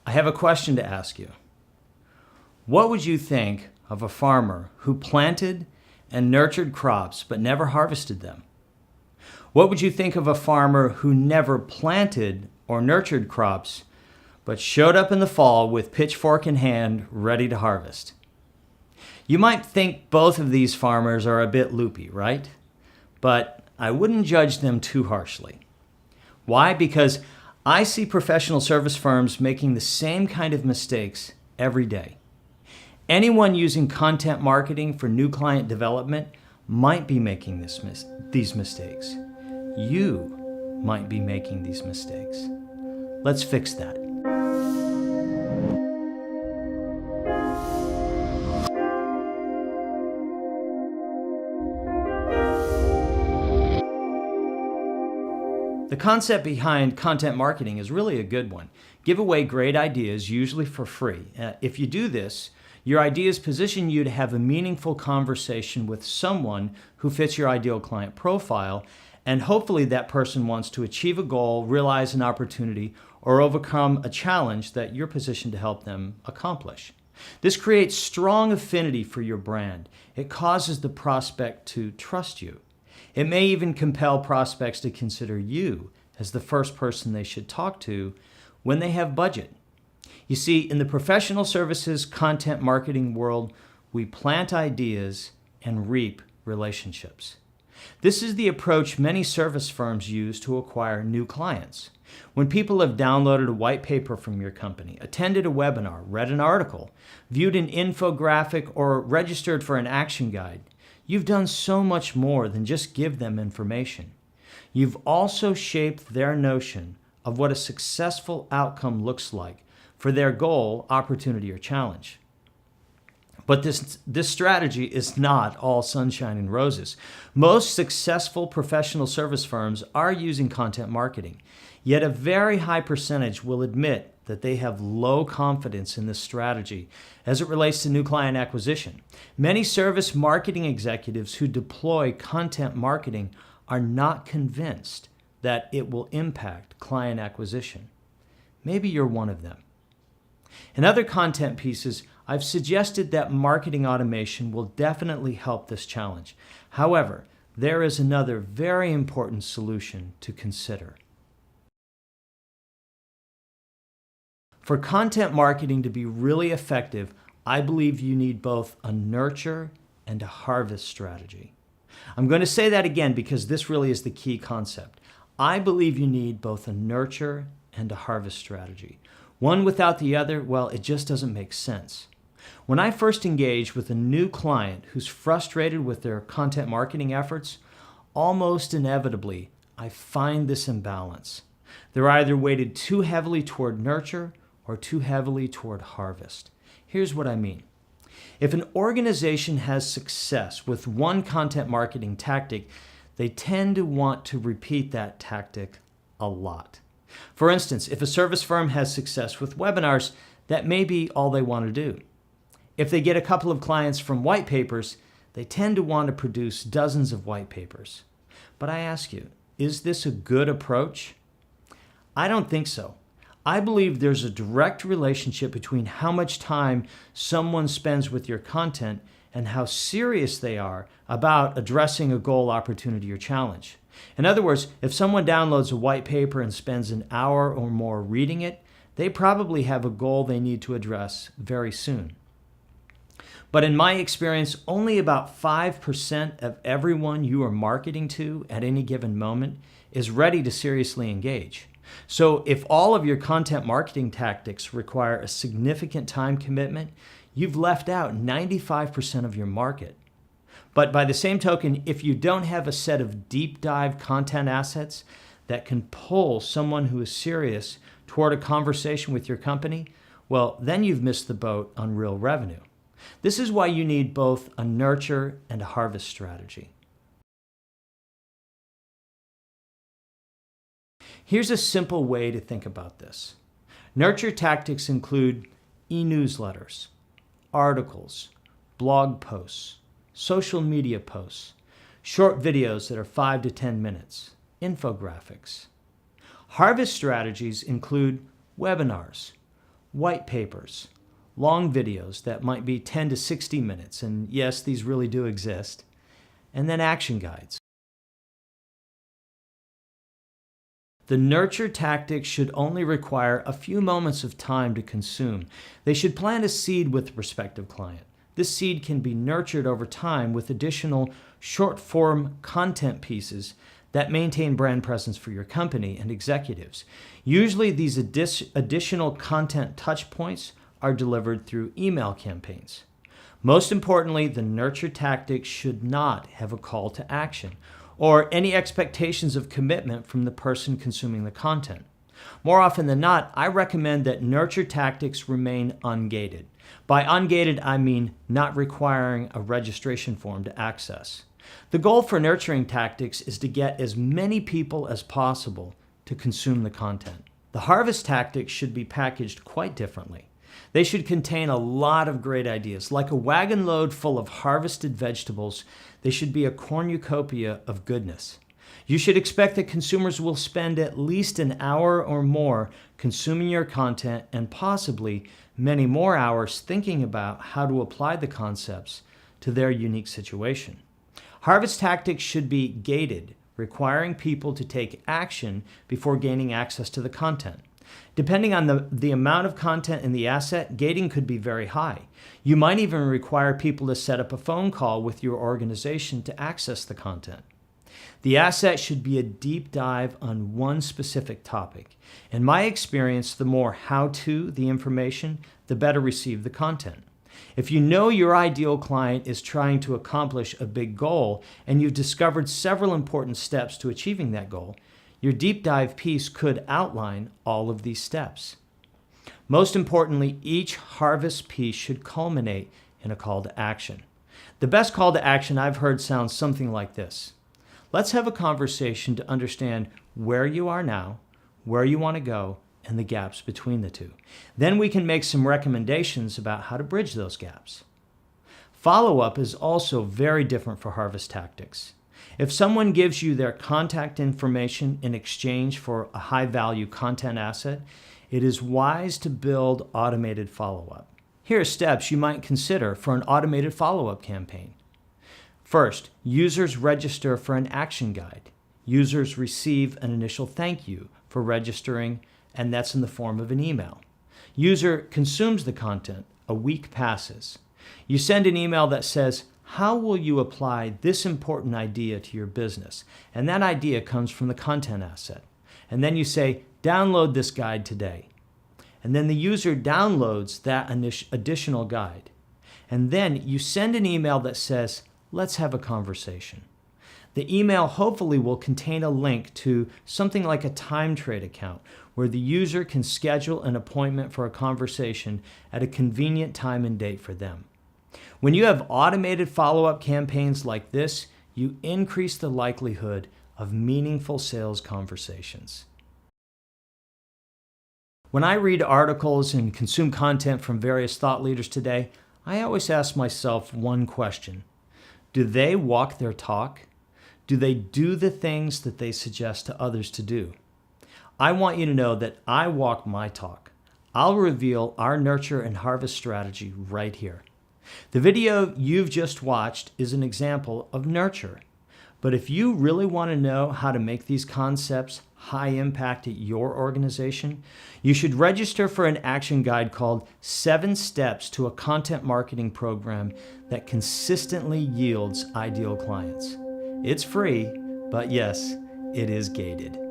I have a question to ask you. What would you think of a farmer who planted and nurtured crops but never harvested them? What would you think of a farmer who never planted or nurtured crops but showed up in the fall with pitchfork in hand, ready to harvest? You might think both of these farmers are a bit loopy, right? But I wouldn't judge them too harshly. Why? Because I see professional service firms making the same kind of mistakes every day. Anyone using content marketing for new client development might be making these mistakes. You might be making these mistakes. Let's fix that. The concept behind content marketing is really a good one. Give away great ideas, usually for free. If you do this, your ideas position you to have a meaningful conversation with someone who fits your ideal client profile, and hopefully that person wants to achieve a goal, realize an opportunity, or overcome a challenge that you're positioned to help them accomplish. This creates strong affinity for your brand. It causes the prospect to trust you. It may even compel prospects to consider you as the first person they should talk to when they have budget. You see, in the professional services content marketing world, we plant ideas and reap relationships. This is the approach many service firms use to acquire new clients. When people have downloaded a white paper from your company, attended a webinar, read an article, viewed an infographic, or registered for an action guide, you've done so much more than just give them information. You've also shaped their notion of what a successful outcome looks like for their goal, opportunity, or challenge. But this strategy is not all sunshine and roses. Most successful professional service firms are using content marketing, yet a very high percentage will admit that they have low confidence in this strategy as it relates to new client acquisition. Many service marketing executives who deploy content marketing are not convinced that it will impact client acquisition. Maybe you're one of them. In other content pieces, I've suggested that marketing automation will definitely help this challenge. However, there is another very important solution to consider. For content marketing to be really effective, I believe you need both a nurture and a harvest strategy. I'm going to say that again because this really is the key concept. I believe you need both a nurture and a harvest strategy. One without the other, well, it just doesn't make sense. When I first engage with a new client who's frustrated with their content marketing efforts, almost inevitably, I find this imbalance. They're either weighted too heavily toward nurture or too heavily toward harvest. Here's what I mean. If an organization has success with one content marketing tactic, they tend to want to repeat that tactic a lot. For instance, if a service firm has success with webinars, that may be all they want to do. If they get a couple of clients from white papers, they tend to want to produce dozens of white papers. But I ask you, is this a good approach? I don't think so. I believe there's a direct relationship between how much time someone spends with your content and how serious they are about addressing a goal, opportunity, or challenge. In other words, if someone downloads a white paper and spends an hour or more reading it, they probably have a goal they need to address very soon. But in my experience, only about 5% of everyone you are marketing to at any given moment is ready to seriously engage. So if all of your content marketing tactics require a significant time commitment, you've left out 95% of your market. But by the same token, if you don't have a set of deep dive content assets that can pull someone who is serious toward a conversation with your company, well, then you've missed the boat on real revenue. This is why you need both a nurture and a harvest strategy. Here's a simple way to think about this. Nurture tactics include e-newsletters, articles, blog posts, social media posts, short videos that are 5 to 10 minutes, infographics. Harvest strategies include webinars, white papers, long videos that might be 10 to 60 minutes, and yes, these really do exist, and then action guides. The nurture tactics should only require a few moments of time to consume. They should plant a seed with the prospective client. This seed can be nurtured over time with additional short-form content pieces that maintain brand presence for your company and executives. Usually these additional content touch points are delivered through email campaigns. Most importantly, the nurture tactics should not have a call to action or any expectations of commitment from the person consuming the content. More often than not, I recommend that nurture tactics remain ungated. By ungated, I mean not requiring a registration form to access. The goal for nurturing tactics is to get as many people as possible to consume the content. The harvest tactics should be packaged quite differently. They should contain a lot of great ideas. Like a wagon load full of harvested vegetables, they should be a cornucopia of goodness. You should expect that consumers will spend at least an hour or more consuming your content and possibly many more hours thinking about how to apply the concepts to their unique situation. Harvest tactics should be gated, requiring people to take action before gaining access to the content. Depending on the amount of content in the asset, gating could be very high. You might even require people to set up a phone call with your organization to access the content. The asset should be a deep dive on one specific topic. In my experience, the more how-to the information, the better received the content. If you know your ideal client is trying to accomplish a big goal and you've discovered several important steps to achieving that goal, your deep dive piece could outline all of these steps. Most importantly, each harvest piece should culminate in a call to action. The best call to action I've heard sounds something like this. Let's have a conversation to understand where you are now, where you want to go, and the gaps between the two. Then we can make some recommendations about how to bridge those gaps. Follow-up is also very different for harvest tactics. If someone gives you their contact information in exchange for a high-value content asset, it is wise to build automated follow-up. Here are steps you might consider for an automated follow-up campaign. First, users register for an action guide. Users receive an initial thank you for registering, and that's in the form of an email. User consumes the content. A week passes. You send an email that says, how will you apply this important idea to your business? And that idea comes from the content asset. And then you say, download this guide today. And then the user downloads that additional guide. And then you send an email that says, let's have a conversation. The email hopefully will contain a link to something like a time trade account where the user can schedule an appointment for a conversation at a convenient time and date for them. When you have automated follow-up campaigns like this, you increase the likelihood of meaningful sales conversations. When I read articles and consume content from various thought leaders today, I always ask myself one question. Do they walk their talk? Do they do the things that they suggest to others to do? I want you to know that I walk my talk. I'll reveal our nurture and harvest strategy right here. The video you've just watched is an example of nurture. But if you really want to know how to make these concepts high impact at your organization, you should register for an action guide called 7 Steps to a Content Marketing Program that consistently yields ideal clients. It's free, but yes, it is gated.